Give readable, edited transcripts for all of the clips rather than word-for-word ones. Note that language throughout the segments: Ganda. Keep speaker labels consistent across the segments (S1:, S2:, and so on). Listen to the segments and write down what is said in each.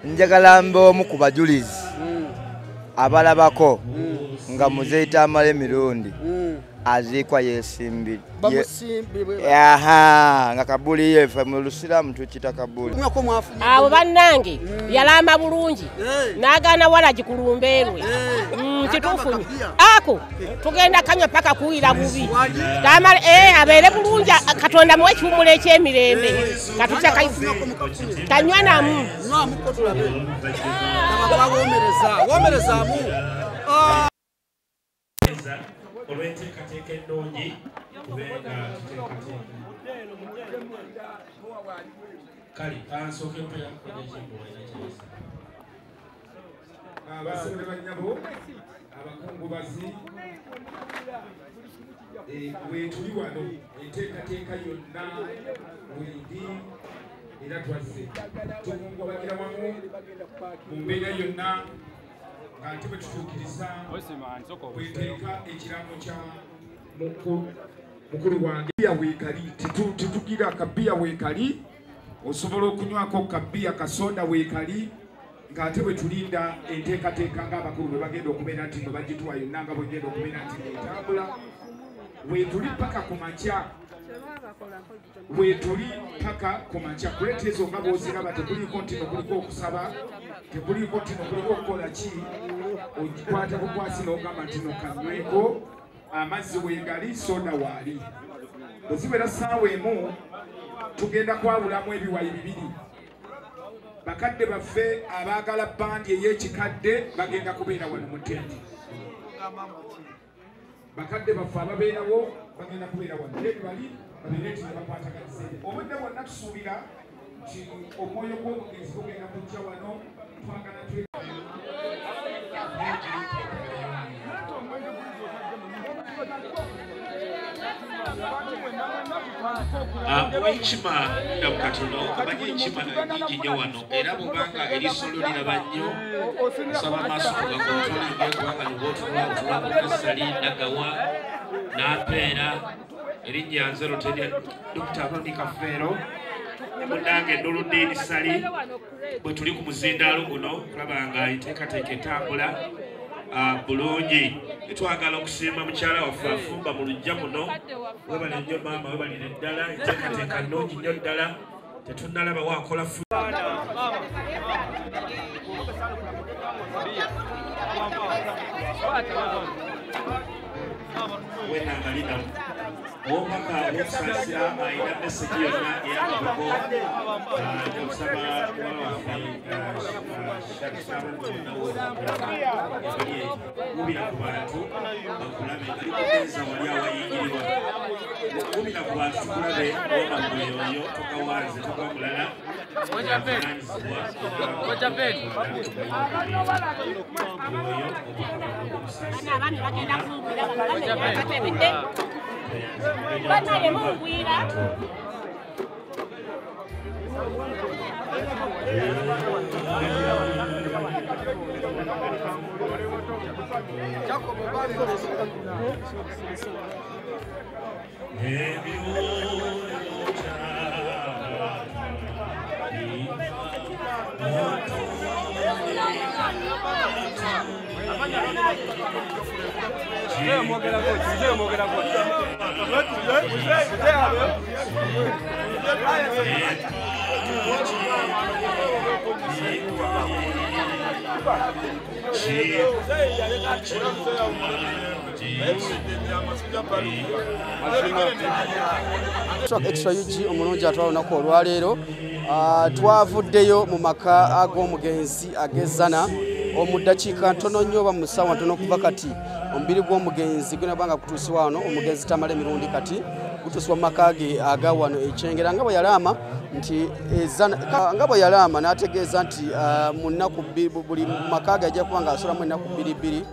S1: njagala mbomu ku bajulizi abalabako nga muzeeyi Tamale emirundi aziikwa yesimbi nga kabuli yefe mu Lusiramu tukita kabuli
S2: abo bannange yalamba bulungi n'agaana wala gikulumbeerwe kituufu ako tugenda kanywa paka kuwira bubi Tamale abeere bulungi Katonda muwe ekiwumula ekyemirembe katuca kanywa namu
S3: olw'enteekateeka ennungi kubenga tuteekateeka kale ansooke abasobole bannyabo abakungubazi wetuli wano enteekateeka yonna wendi era twazze tukungubagira wamu mu mbeera yonna ate bwe tutuukiriza bweteeka ekiraamo kya mukulu wange biya weekali tetugira akabiya weekali osobola okunywako kabiya kasoda weekali ng'ate bwe tulinda enteekateeka ng'abakulu bwe bagenda okubeera nti bwe bagituwa yonna nga bwegenda okubeera nti etambula wetuli paka ku makya wetuli paka ku makya kuleeta ezo nga bw'oziraba tekuliiko ntino kuliko okusaba tekuliiko ntino kuliko okukola ki ogikwata bukwasi n'ogamba nti nokanyweko amazzi weegali soda waali bwe ziwera ssaawa emu tugenda kwawulamu ebiwayi bibiri bakadde baffe abaagala bbandi ey'ekikadde bagenda kubeera wano mu ttenti bakadde baffe ababeerawo bagenda kubeera wano ebibali babeere nti nebakwatagalize obudde bwonna tusuubira nti omwoyo gw'omugenzi gugenda kujja wano twagala Enkima Katono kamanyi enkima nyingi nnyo wano era bw'obanga eriiso lyo liraba nnyo nsaba amaaso ku gakontrolinga eggwanga ly'obootulwakutulwakutesali Nagawa n'apeera erinnya nze Loteri Dr. Roni Kafeero munnange Nuluddin Sali bwe tuli ku muzindaalo guno kulaba nga enteekateeka etambula bulungi twagala okusiima mukyala waffe afumba mu luggya muno webale nnyo maama webalire ddala enteekateeka nnungi nnyo ddala tetunnalaba waakola wenangalinamu omwaka okusaasira ayina meseji yonna ey'amabugo okusaba muwala waffe gumira ku bantu bakulabe alikugenza wali awayingirirwa gumira ku bantu tukulabe omagweyoyo tokawanze toka mulala ananyizibwa
S2: banaye mungwira
S4: Extra UG omulungi atwala olunaku olwaleero twavuddeyo mu maka ag'omugenzi ag'ezzana omudakiika ntono nnyo oba mu ssaawa ntono okuva kati omubiri gw'omugenzi gwinabanga kutuusibwa wano omugenzi Tamale emirundi kati gutuusibwa mu maka ge aga wano ekyengera nga bwe yalaama nti nga bwe yalaama n'ategeeza nti mu nnaku buli maka ge ajja kuba nga asolamu ennaku bbiri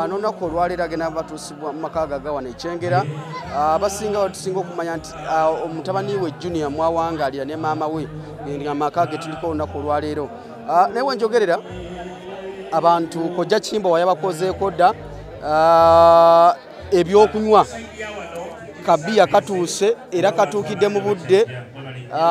S4: n'olunaku olwaleero agenda batuusibwa mu maka ge aga wano ekyengera abasinga tusinga okumanya nti omutabani we Junior mwawangaalira ne maama we nga maka ge tuliko olunaku olwaleero naye wenjogerera abantu kojja Kimbo wayabakozeeko dda ebyokunywa kabiya katuuse era katuukidde mu budde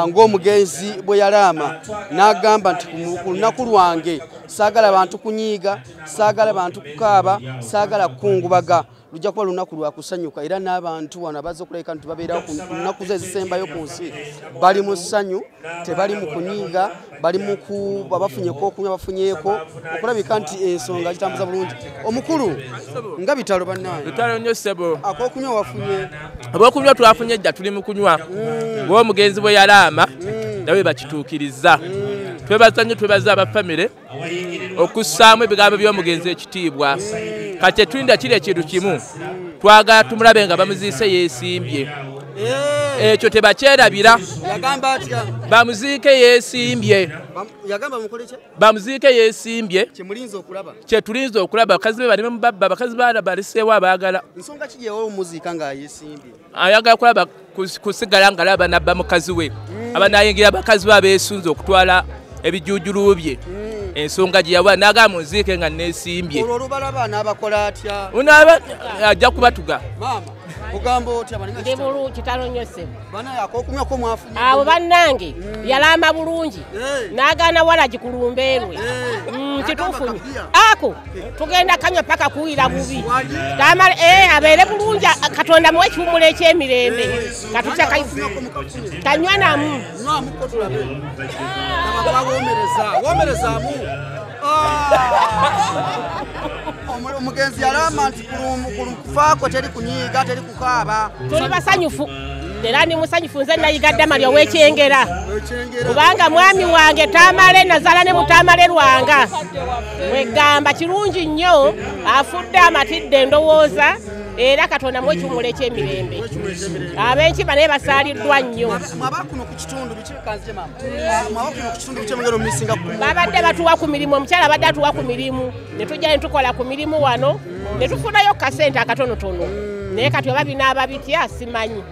S4: ng'omugenzi bwe yalaama n'agamba nti ku lunaku lwange saagala bantu kunyiiga, saagala bantu kukaaba, saagala kukungubaga. Lujja kuba lunaku lwa kusanyuka era n'abantu wano abazze okulabika nti babeerawo ku nnaku ze ezisembayo ku nsi bali mu ssanyu, tebali mu kunyiiga, bali mu kuba bafunyeko okunywa bafunyeeko okulabika nti ensonga zitambuza bulungi. Omukulu nga bitalo bannange.
S5: Bitalo nnyo ssebo.
S4: Ak'okunywa wafunye?
S5: Ab'okunywa twafunye dda tuli mu kunywa. Ng'omugenzi bwe yalaama nawe bakituukiriza. Twebaza nnyo twebaza abafamire okussaamu ebigambo by'omugenzi ekitiibwa. Kati tulinda kiri ekintu kimu twagala tumulabe nga bamuziise yeesimbye. Ekyo tebakyerabira.
S4: Yagamba atya?
S5: Bamuziike yeesimbye.
S4: Yagamba mukole kye?
S5: Bamuziike yeesimbye.
S4: Kyemulinze okulaba?
S5: Kyetulinze okulaba. Bakazi be balimu babba, bakazi baana baliseewo abaagala.
S4: Nsonga ki gyewa omuziika nga yeesimbye?
S5: Ayagala kulaba kusigala ng'alaba nabba mukazi we. Abanayingira bakazi be abeesunze okutwala ebijuujulu bye. Ensonga gye yawa n'agamba munziike nga neesimbye.
S4: Olwo olubalaba n'abakola atya?
S5: Unaaba ajja kubatuga.
S4: Maama ogamba otya balinga
S2: ndi bulungi kitalo nnyo ssebo.
S4: bana ak'okunywa ko mwafunye?
S2: Abo bannange yalamba bulungi n'agaana wala gikulumbeerwe. Kituufu nnyo. Ako tugenda kanywa paka kuwira bubi. Tamale abeere bulungi Katonda muwe ekiwummulo eky'emirembe. Katutya kanywa namu.
S4: Nwamuko tulabe. Womerezaamu. Omugenzi yalama nti kufaako teri kunyiiga teri kukaaba.
S2: Tuli basanyufu era ndi musanyufu nze nayigadde Maria w'ekyengera kubanga mwami wange Tamale nazaala ne Mutamale Lwanga wegamba kirungi nnyo afudde amatidde endowooza era Katonda muwe ekiwummulo eky'emirembe. Ab'enkiba naye basaaliddwa nnyo. Babadde batuwa ku mirimu, omukyala abadde atuwa ku mirimu ne tujja ne tukola ku mirimu wano ne tufunayo kasente akatonotono naye kati oba binaaba bitya simanyi.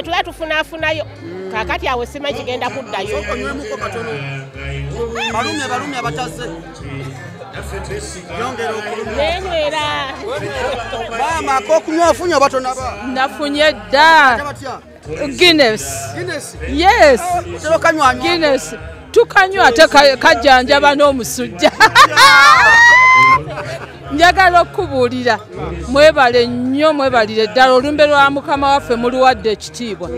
S2: Tuba tufunaafunayo kaakati awo simanyi kigenda kuddayo.
S4: Balumye abataze
S2: nenywera.
S4: Maama ak'okunywa afunye oba tonaba?
S6: Nafunye dda. Guinness. Yes. Guinness. Tukanywa ate kajjanjaba n'omusujja. Njagala okubuulira mwebale nnyo mwebalire ddala olumbe lwa Mukama waffe muluwadde ekitiibwa.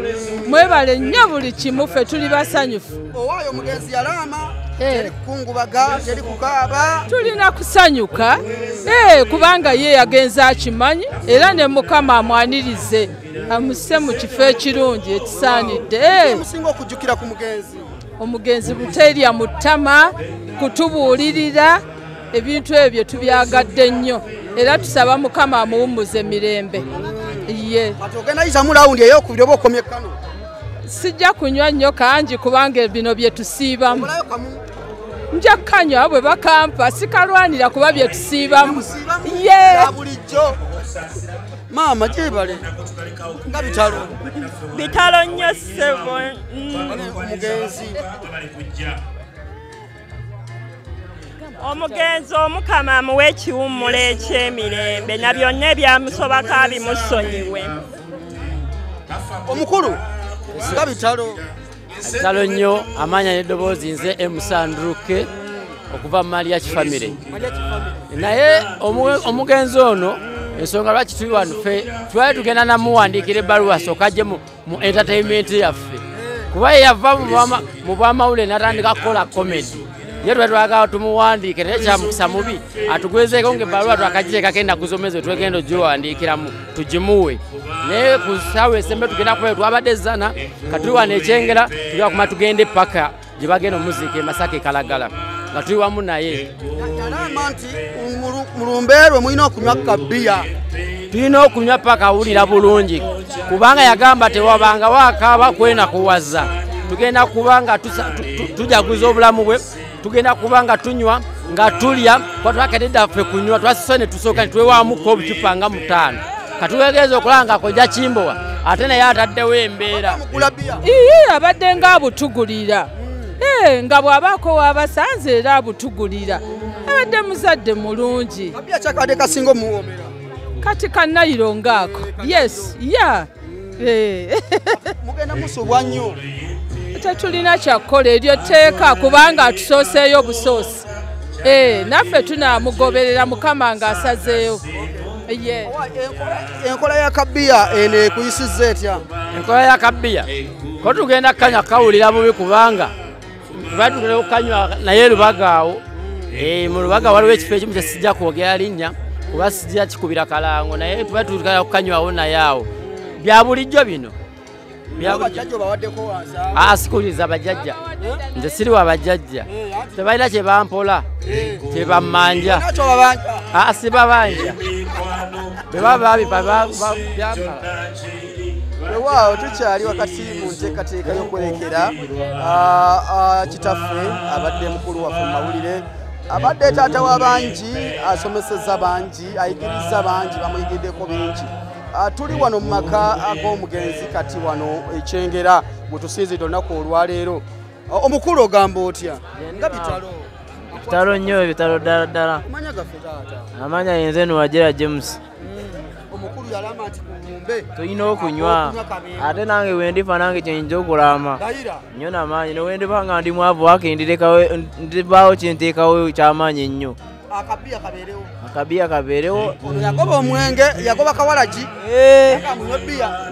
S6: Mwebale nnyo buli kimu ffe tuli basanyufu.
S4: Owaayo omugenzi yalaama teri kukungubaga teri kukaaba.
S6: Tulina kusanyuka kubanga ye yagenze akimanyi era ne Mukama amwanirize amuse mu kifo ekirungi ekisaanidde.
S4: Musinga okujjukira ku mugenzi?
S6: Omugenzi buteerya mu ttama kutubuulirira ebintu ebyo tubyagadde nnyo era tusaba Mukama amuwummuze emirembe. Ye
S4: ogenda yisamu lawundi ey'okubiri oba okomye kano?
S6: Sijja kunywa nnyo kangi kubanga bino bye tusiibamu. Nja kukanywa bwe bakampa sikalwanira kuba bye tusiibamu. Ye
S4: bulijjo. Maama gyebale nga bitalo?
S7: Bitalo nnyo ssebo.
S4: Omugenzi
S7: Omugenzi Omukama amuwe ekiwummulo eky'emirembe na byonna ebyamusobako abimusonyiwe.
S4: Omukulu nga bitalo?
S8: Bitalo nnyo amanya n'eddoboozi nze Sandruke okuva mu Maria Family. Naye omugenzi ono ensonga lwaki tuli wano ffe twali tugenda namuwandiikira ebbaluwa asooka ajje mu entertainment yaffe kuba ye yava mu bwamawulire n'atandika kukola comedy. Ye twali twagala tumuwandiike naye kyamukisa mubi atugwezeeko ng'ebbaluwa twakagiteekako ennaku zomezi twegenda ogiwandiikiramu tugimuwe. Naye ku ssaawa esembe tugenda kubayo twabadde zana katuli wano ekyengera tuli wakuma tugende paka gye bagenda omuziika e Masaka e Kalagala nga tuli wamu naye.
S4: Yalama nti mu lumbeerwe mulina okunywa kabbiya.
S8: Tulina okunywa paka awulira bulungi kubanga yagamba tewabanga wakaaba kwenakuwaza. Tugenda kuba nga tujaguza obulamu bwe, tugenda kuba nga tunywa nga tulya kwa twakedde ffe kunywa twasisone tusooka ne twewamuko obucupa nga 5 katuwegeeza okulanga kojja Kimbowa ate naye ataddewo embeera.
S6: Abadde nga abutugulira nga bw'abaako waabasanze era abutugulira. Abadde muzadde mulungi.
S4: Kabbiya kyakadde kasinga omuwoomera?
S6: kati kannayirongako yes ya
S4: mugenda musubwa nnyo
S6: tetulina kyakukola eryo tteeka kubanga atusooseeyo busoosi naffe tunaamugoberera mukama ng'asazeeyo
S4: enkola ya kabbiya eno ekuyisizza etya
S8: enkola ya kabbiya ko tugenda kukanywa kawulira bubi kubanga batugenda okukanywa naye lubaga awo mu lubaga waliwo ekifo ekimu kyesijja kwogera linnya kuba sijja kikubira kalango naye tuba tugenda okukanywawo naye awo bya bulijjo bino sikuliza bajjajja nze siri wa bajjajja tebalina kye bampola kye bammanja sibabanja bebaba byambala
S4: waawo tukyali wakati mu nteekateeka y'okwolekera kitaffe abadde mukulu waffe mu mawulire abadde taata w'abangi asomeseza bangi ayigiriza bangi bamuyigiddeko bingi tuli wano mu maka ag'omugenzi kati wano ekyengera bwe tusinzidde olunaku olwaleero omukulu ogamba otya nga
S9: bitalo nnyo bitalo ddala ddala
S4: amanya gaffe taata
S9: amanya yenze Nuwagira James
S4: omukulu yalama nti kumumbe
S9: tulina okunywa ate nange wendifa nange kyenyinza okulama nnyo n'amaanyi newendifa nga ndi mwavu wake ndibaawo kyenteekawo ky'amaanyi ennyo akabiya kabeerewo
S4: yagoba omwenge yagoba kawalagi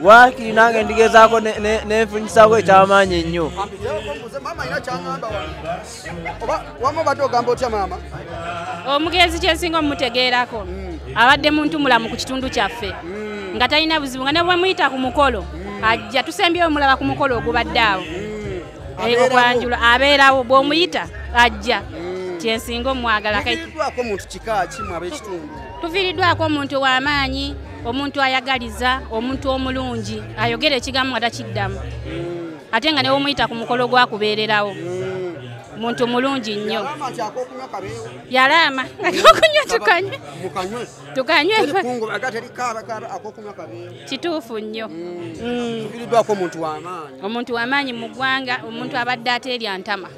S9: wakiri nange ndigezaako nenfunyisako ekyamaanyi ennyo
S4: wamubadde ogamba otya maama
S10: omugenzi kyensinga omutegeerako abadde muntu mulamu ku kitundu kyaffe nga talina buzibu nga ne bwemuyita ku mukolo ajja tusembyewo mulaba ku mukolo ogubadde awo okwanjula abeerawo bw'omuyita ajja kyensinga omwagala tufiiriddwako omuntu w'amaanyi omuntu ayagaliza omuntu omulungi ayogera ekigambo nga takiddamu ate nga newomuyita ku mukolo gwakubeererawo muntu mulungi nnyo yalaama akokunywa tukanywe kituufu nnyo omuntu w'amaanyi mu ggwanga omuntu abadde ateerya ntama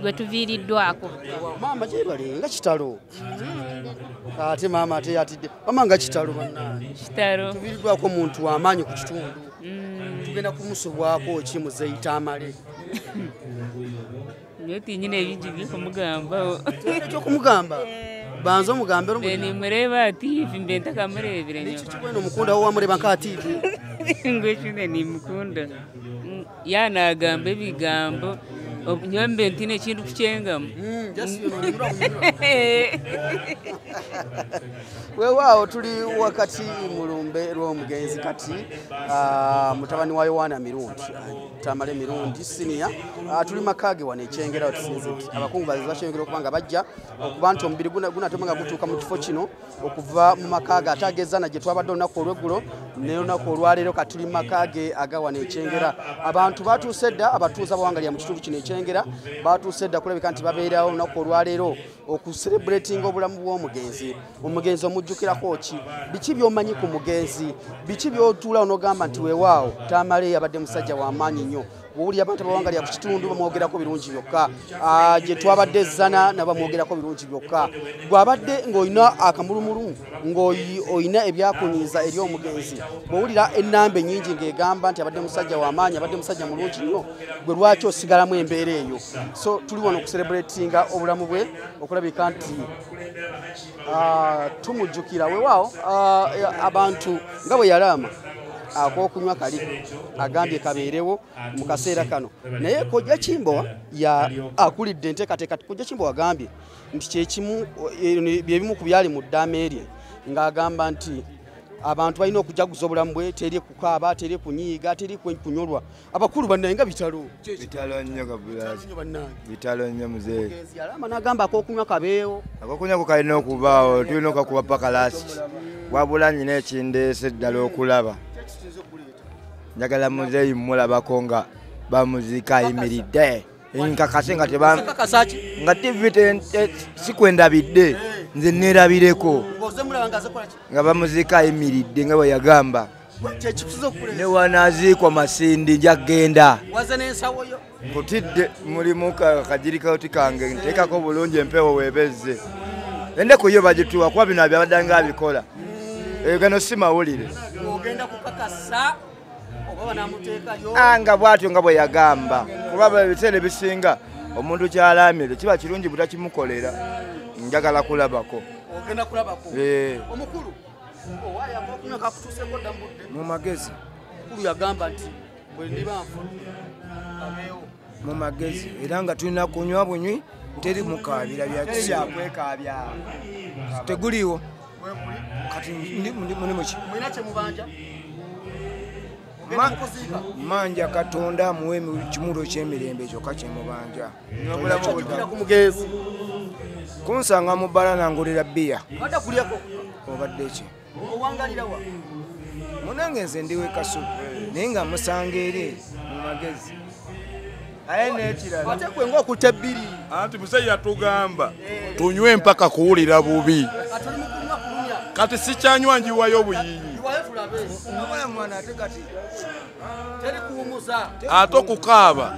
S10: gwe tuviiriddwako
S4: maama gyebalenga kitalo ate maama ate yatidde mama nga kitalo
S10: kitalo
S4: tuviiriddwako omuntu w'amaanyi ku kitundu tugenda kumusubwako ki muzeyita amale
S10: nyotinyina ebingi byokumugamba
S4: ekyokumugamba banza omugambe
S10: nimureba atiivi mbe ntakamurebera nyo
S4: kikwena omukunda wo wamureba nka atiivi
S10: ngwekine nimukunda yanagamba ebigambo nyombe ntina ekintu kukyengamu
S4: weewaawo tuli wakati mu lumbe lw'omugenzi kati mutabani wa Yowaana Mirundi Tamale Mirundi siniya tuli makage wano ekyengera tusinze abakungu bakyengera okubanga bajja okuba nti omubiri gunatema nga gutuuka mu kifo kino okuva mu makage atagezana gye twabadde olunaku olweggulo ne olunaku olwaleero kati tuli makage aga wano ekyengera abantu batuuse dda abatuuza bawangalira mu kitundu kino ekyengera batuuse dda kulabika nti babeerawo olunaku olwaleero okucelebratinga obulamu bw'omugenzi omugenzi omujjukirako ki biki by'omanyi ku mugenzi biki by'otuula onogamba nti weewaawo Tamale yabadde musajja w'amaanyi nnyo owulira abantu abawangalira ku kitundu bamwogerako birungi byokka gye twabadde zana nabamwogerako birungi byokka gw'abadde ng'olina akamulumulu ng'olina ebyakunyiiza eri omugenzi bw'owulira ennamba ennyingi ng'egamba nti abadde musajja w'amaanyi abadde musajja mulungi nnyo gwe lwaki osigalamu embeera eyo so tuli wano okucelebratinga obulamu bwe okulabika nti tumujjukira weewaawo abantu nga bwe yalaama akokunywa kali agambye kabeerewo mu kaseera kano naye Kojja Kimbowa ya akulidde enteekateeka Kojja Kimbowa agambye nti kyekimu byebimu ku byali mu ddaama erye ng'agamba nti abantu balina okujaguza obulamu bwe teri kukaaba teri kunyiiga teri kunyolwa abakulu bannaye nga bitalo
S1: nnyo gabulazi bitalo nnyo muzeeyi
S4: alama n'agamba akokunywa kabeewo
S1: akokunywa kukalina okubaawo tulina okakuba paka lasiti wabula nnyina ekindeese ddala okulaba njagala muzeeyi mulabako nga bamuziika ayimiridde nkakase nga TV sikwendabidde nze neerabireko nga bamuziika ayimiridde nga bwe yagamba ne wanaaziikwa Masindi njagenda nkutidde mulimu kajirikauti kange nteekako bulungi empewo weebezze endeku yo bagituwa kuba bino byabadde nga abikola gano si mawulire
S4: ogenda kukakasa oba banamuteekayo
S1: anga bwatyo nga bwe yagamba kuba ebiseera ebisinga omuntu kyalaamire kiba kirungi butakimukolera njagala kulabako
S4: ogenda kulabako omukulu owayamba okunywa kakutuuseko dda mudde
S11: mu magezi
S4: omukulu yagamba nti bwe ndiba nfa abeewo
S11: mu magezi era nga tulina kunywa bunywi teri mukaabira
S1: byakwekaabya
S11: teguliwo kati muli muki
S4: mulina kyemubanja
S11: manja katonda muwe kimulo ky'emirembe kyokka kyemubanja
S4: ku mugezi
S11: kunsanga mu bbala nangolera bbiya
S4: badda kulyako
S11: obadde ki
S4: owangalirawa
S11: munange nze ndiwe kasubi naye nga musanga eri mu magezi
S1: aye n'ekirala
S4: ate gwe ng'okutta ebbiri
S12: anti muzeeyi yatugamba tunywe mpaka kuwulira bubi kati sikyanywa njiwayo buyiyi ate okukaaba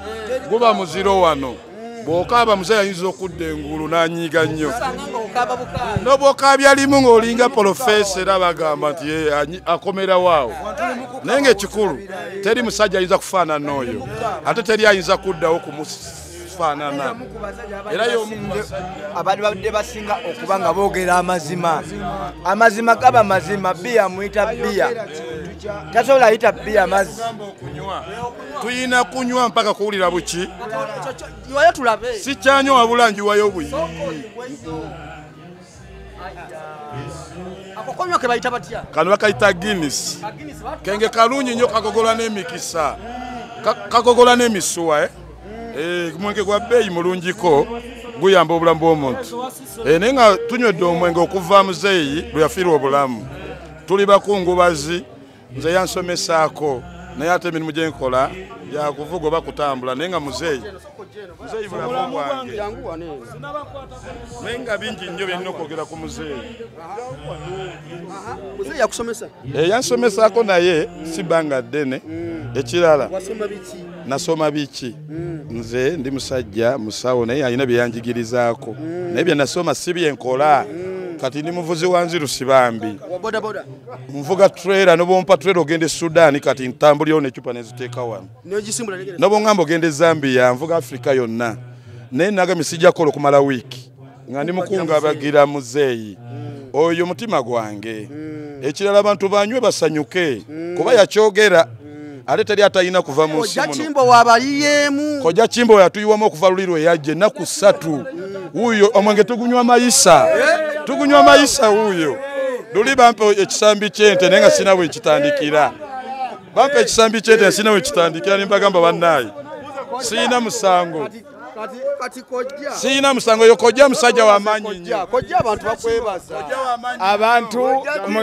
S12: guba muziro wano bw'okaaba muzeeyi ayinza okudda engulu n'anyiiga nnyo n'obwokaabya limu ng'olinga polofeesa era bagamba nti akomerawo awo naye ng'ekikulu teri musajja ayinza kufaanana oyo ate teri ayinza kuddawo kumufaanana era
S1: abantu babadde basinga okuba nga boogera amazima amazima gaba mazima bbiya muyita bbiya tasobola ayita bbiya mazzi
S12: tuyina kunywa mpaka kuwulira buki sikyanywa wabula njiwayo buyiyi kano bakayita Guinness kenge kalungi nnyo kagogola n'emikisa kagogola n'emisuwa omwenge gwa bbeeyi mulungiko guyamba obulamu bw'omuntu naye nga tunywedde omwenge okuva muzeeyi lwe yafiirwa obulamu tuli bakungubazi nze yansomesaako naye ate emirimu gye nkola yakuvuga oba kutambula naye nga muzeeyi bulamu bwange naye nga bingi nnyo byenina okwogera ku muzeeyi yansomesaako naye si bbanga ddene ekirala nasoma biki nze ndi musajja musawo naye alina bye yanjigirizaako naye bye nasoma si byenkola kati ndi muvuzi wa nzirusi bambi nvuga trailer nobompa trailer ogende Sudan kati ntambulirawo n'ecupa neziteeka wano nobongamba ogende Zambia nvuga Afrika yonna naye nagambye sijjakola okumala wiiki nga ndi mukungabagira muzeeyi oyo mutima gwange ekirala abantu banywe basanyuke kuba yakyogera ate teri atalina kuva mu nsi muno
S4: Kimbo wabaliyemu
S12: Kojja Kimbo yatuyiwamu okuva luliro yajje ennaku 3 wuyo omwenge tugunywa mayisa wuyo luli bampe ekisambi ky'ente naye nga sina bwe kitandikira bampe ekisambi ky'ente nga sina bwe kitandikira ne mbagamba bannaayi siyina musango siyina musango yo kojja musajja w'amaanyi nnyo
S4: kojja abantu bakwebaza
S13: abantu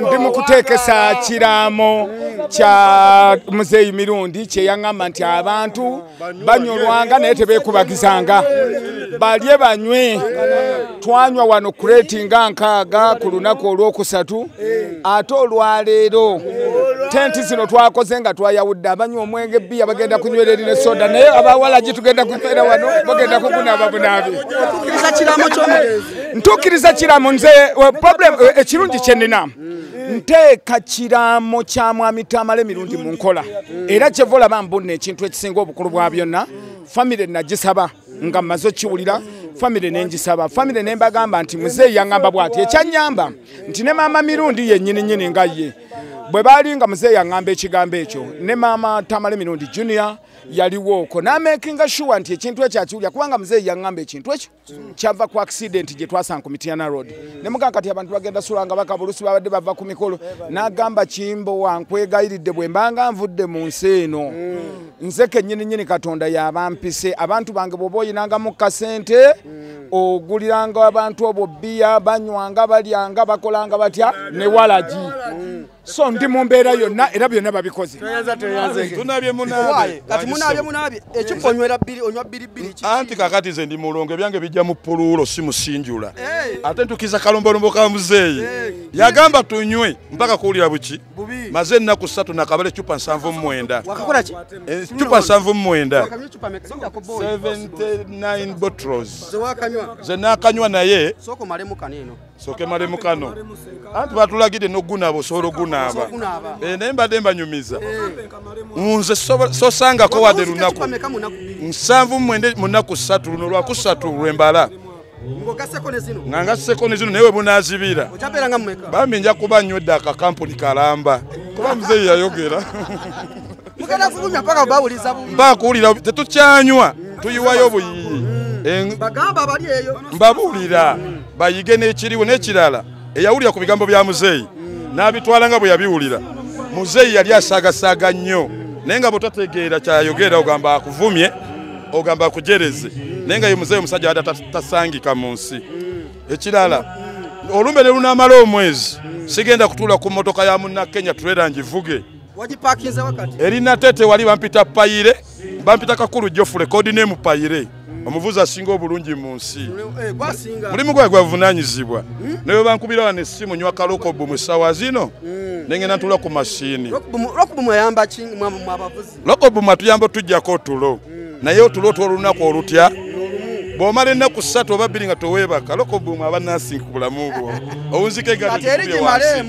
S13: ndi mu kuteekesa kiraamo kya muzeeyi mirundi kyeyaŋŋamba nti abantu banyolwanga naye tebeekubagizanga balye banywe twanywa wano kureeti nga 6 ku lunaku olwokusatu ate olwaleero tenti zino twakoze nga twayawudde abanywa omwenge bbiya bagenda kunywera eri ne soda naye abawalagi tugenda kunywera wano bagenda kugunaaba bunaabi ntuukiriza kiraamo nze ekirungi kye nnina nteeka kiraamo kya mwami Tamale emirundi mu nkola era kyeva olaba mbunna ekintu ekisinga obukulu bwa byonna famire nagisaba nga mmaze okiwulira famire nengisaba famire nembagamba nti muzeeyi yaŋŋamba bw'ati ekyanyamba nti ne maama mirundi yennyini nga ye bwe baali nga muzeeyi yaŋŋamba ekigambo ekyo ne maama Tamale mirundi junior yaliwo okwo n'amakinga sure nti ekintu ekyo akiwulira kubanga muzeeyi yaŋŋamba ekintu ekyo kyava ku accident gye twasanga ku Mityana Road ne mugamba kati abantu bagenda sulanga bakabulusi babadde bava ku mikolo n'agamba Kimbo wankwegayiridde bwe mbanga nvudde mu nsi eno nze kennyini Katonda yabampise abantu bange bw'oba oyinangamu kasente oguliranga abantu obwo bbiya banywanga balyanga bakolanga batya ne walagi so ndi mu mbeera yonna era byonna babikoze
S12: tunabye munaabe
S4: kati munaabe ekipo onywera bbiri onywa bbiri
S12: anti kakati ze ndi mulongo ebyange bijja mu puluulo si musinjula ate ntukiza kalombolombo ka muzeeyi yagamba tunywe mpaka kuwulira buki maze ennaku 3 nakabale cupa 79 cupa 79 79 bottles nze nakanywa naye
S4: soko malemu kaneno
S12: soke malemu kano anti batulagide nogunaba osobola ogunaaba naye mbadde mbanyumiza nze sosangako wadde lunaku 7 mu nnaku 3 luno lwakusatu lwembala nga ngaseko ne zino naye bunazibira bambi nja kuba nywedde akakampuni kalamba kuba muzeeyi yayogera bakuwulira tetukyanywa tuyiwayo buyiyi mbabuulira bayige n'ekiriwo n'ekirala eyawulira ku bigambo bya muzeeyi n'abitwala nga bwe yabiwulira muzeeyi yali asaagasaaga nnyo naye nga bw'otategeera kyayogera ogamba akuvumye ogamba akujereze naye nga ye muzeeyi omusajja wadde tasangika mu nsi ekirala olumbe ne lunaamala omwezi sigenda kutuula ku mmotoka ya munnakenya tulera ngivuge erina tete wali bampita payire bampita kakulu jofule kodi ne mupayire omuvuzi asinga obulungi mu nsi mulimu gwe gwavunanyizibwa naye bankubira wane essimu nywa kalokobu mu ssaawa zino nengenda ntula ku mashini lokobu atuyamba tujjako otulo naye otulo twolunaku olutya bw'omala ennaku 3 oba 2 nga toweebaka lokobu aba nasinga ku bulamu bwo owunzika egalikubye wansi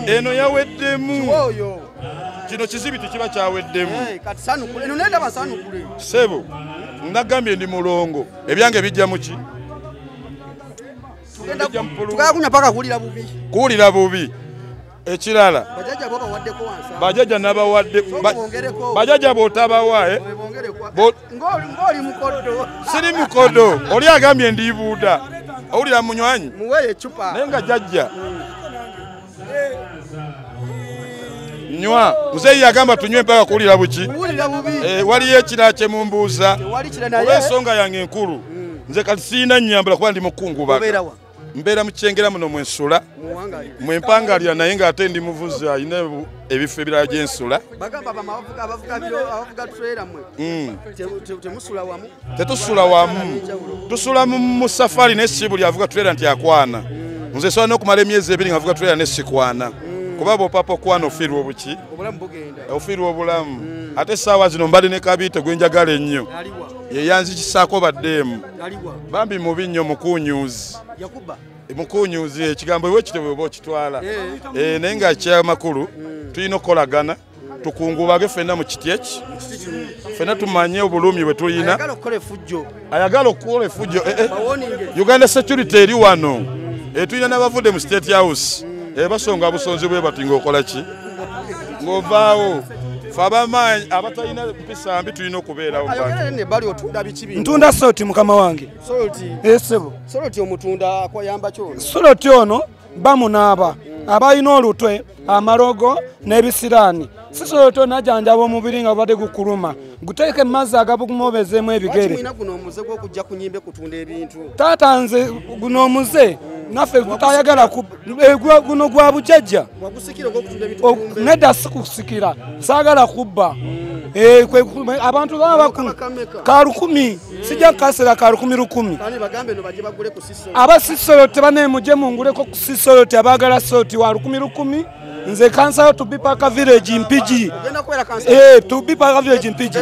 S12: eno yaweddemu kino kizibiti kiba kyaweddemu sebo nagambye ndi mulongo ebyange bijja muki kuwulira bubi ekirala bajaja nabawadde bajaja bw'otabawa siri mukodo oli agambye ndibuuda owulira munywanyi naye nga jajja nywa muzeeyi yagamba tunywe mpaka kuwulira buki waliyo ekirala kye mumbuuza olw'ensonga yange enkulu nze kati siina nnyambala kuba ndi mukungubaka mbeera mukyengera muno mwensula mwempangalira naye ng'ate ndi muvuzi alina ebifo ebirala gyensula tetusula wamu tusula mu safari naye si buli avuga tulera nti akwana nze sobola n'okumala emyezi 2 nga avuga tulera ne sikwana kuba bw'opapa okwana ofiirwa obuki ofiirwa obulamu ate essaawa zino mbadde ne kabiito gwe njagala ennyo yeyanzikisaako baddeemu bambi mubi nnyo mukuunyuuzi mukuunyuuzi ekigambo ewe kitebwe oba okitwala naye nga kyamakulu tulina okukolagana tukungubage ffenna mu kiti eki ffenna tumanye obulumi bwe tulina ayagala okukola effujjo Uganda security eri wano tulina n'abavudde mu State House basonga busonzi bwe bati ng'okola ki ng'ovaawo fe abamaanyi abatalina mpisa mbi tulina okubeerawo
S14: ntunda soroti mukama wange esebo
S4: soroti omutunda akoyamba kyo
S14: soroti ono bamunaaba abalina olutwe amalogo n'ebisiraani si soroti ono ajanjaba omubiri nga bubadde gukuluma guteeke emazzi agabumobezeemu ebigere taata nze guno omuze naffe tutayagala guno gwa bujajja nedda sikusikira saagala kubba abantu baba ka 10 sijja kasera ka 10 aba sisoloti banemuje munguleko ku sisoloti abagala soloti wa 10 nze kansala tubipaka village mpiji tubipaka village mpiji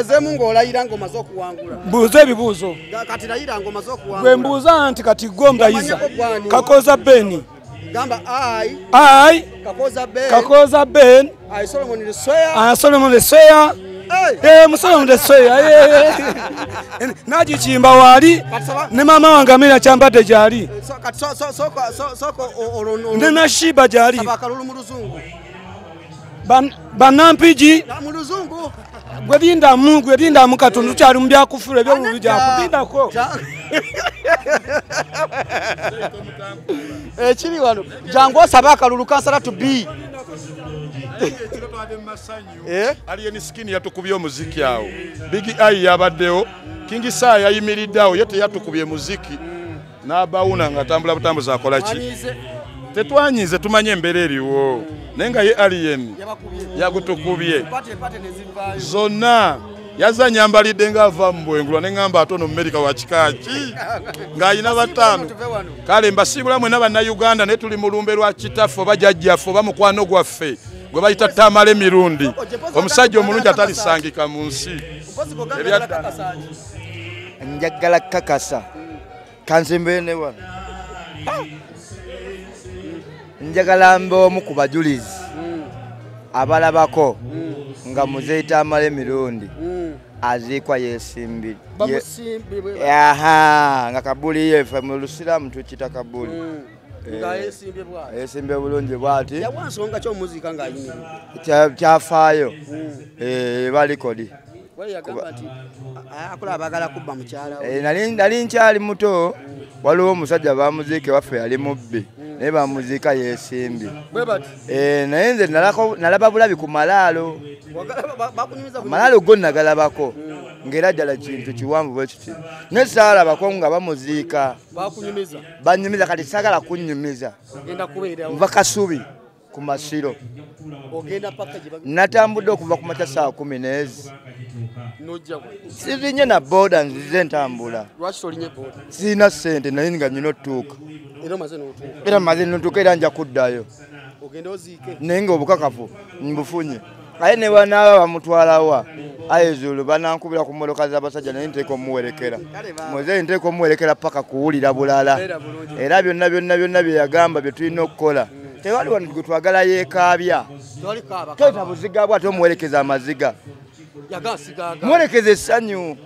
S14: mbuuza ebibuuzo gwe mbuuza nti kati gomulayiza kakoza beni ai kakoza ben Solomon Lesoya Solomon Lesoya nagikimba wali ne mama wange amina kyambadde gyali ne nashiba gyali banampiji gwebindamu katonda tukyali mu byakufula ebyobubi gyakubindako
S4: ekiri wano jangu osaba akalulu kansala to b
S12: aliyeni skini yatukubye omuziki awo bigi ai yabaddewo kingi saa yayimiriddeawo ye teyatukubye muziki n'abawuna nga tambula butambuza akola ki tetwanyize tumanye embeera eriwo naye nga ye alien yagutukubye zonna yaza nyambalidde ng'ava mu bwengulwa ne ŋŋamba ate ono Amerika wa kikaaki ng'ayina 5 kale mbasiibula mwena bannayuganda naye tuli mu lumbe lwa kitaffe oba jjajjaffe oba mukwano gwaffe gwe bayita Tamale Mirundi omusajja omulungi atalisangika mu nsi
S1: njagala kakasa kansembe ne wano njagala mbomu ku bajulizi abalabako nga muzeeyi Tamale Emirundi aziikwa yeesimbye nga kabuli yefe mu Lusiraamu tukita kabuli yeesimbye bulungi bw'ati kyafaayo balikodi nali nkyali muto waliwo omusajja bamuziike waffe yali mubbi naye bamuziika yeesimbye naye nze nalaba bulabi ku malaalo amalaalo go nagalabako ng'era ddala kintu kiwanvu bwe kiti naye saalabako nga bamuziika banyumiza kati saagala kunnyumiza nva Kasubi ku Masiro natambudde okuva ku makya saa 10 n'ezi sirinye na boda nzize ntambula sirina ssente naye nga nyina otuuka era maze notuuka era nja kuddayo naye nga obukakafu mbufunye aye ne banaaba bamutwalawa ayezulu banankubira ku mmotoka z'abasajja naye nteeka omuwerekera muzeeyi nteeka omuwerekera paka kuwulira bulala era byonna bye yagamba bye tulina okukola tewali wano gwe twagala yeekaabya toyita buziga bwate omuwerekeza amaziga muwerekeza essanyu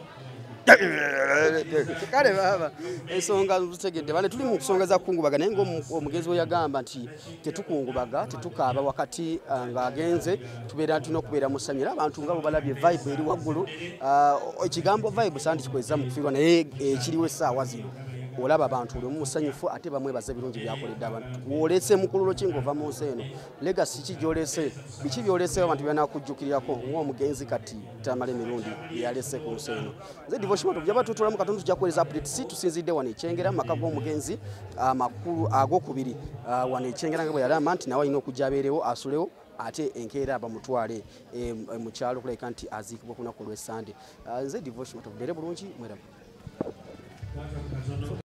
S4: kale baba ensonga tutegedde bale tuli mu kusonga za kukungubaga naye ng'omugenzi we yagamba nti tetukungubaga tetukaaba wakati ng'agenze tubeera tulina okubeera mu ssanyu era abantu nga bo balabye vibe eri waggulu ekigambo vibe sandi kikweza mu kufiirwa naye ekiriwo essaawa zino olaba abantu oli omusanyufu ate bamwebaza birungi byakoledde abantu wolese mukululo ki ng'ova mu nsi eno legacy ki gyolese biki byolesewo abantu byanakujjukirirako ng'omugenzi kati Tamale Emirundi yalese ku nsi eno nze devotion tujja tutula mu katundu tujja kuweleza update si tusinzidde wano ekyengera mu maka g'omugenzi amakulu ag'okubiri wano ekyengera nga bwe yalama nti nawe alina okujja abeerewo asulewo ate enkeera bamutwale mu kyalo kulabika nti aziikibwa ku lunaku lw'Essande nze devotion tubeere bulungi mweramu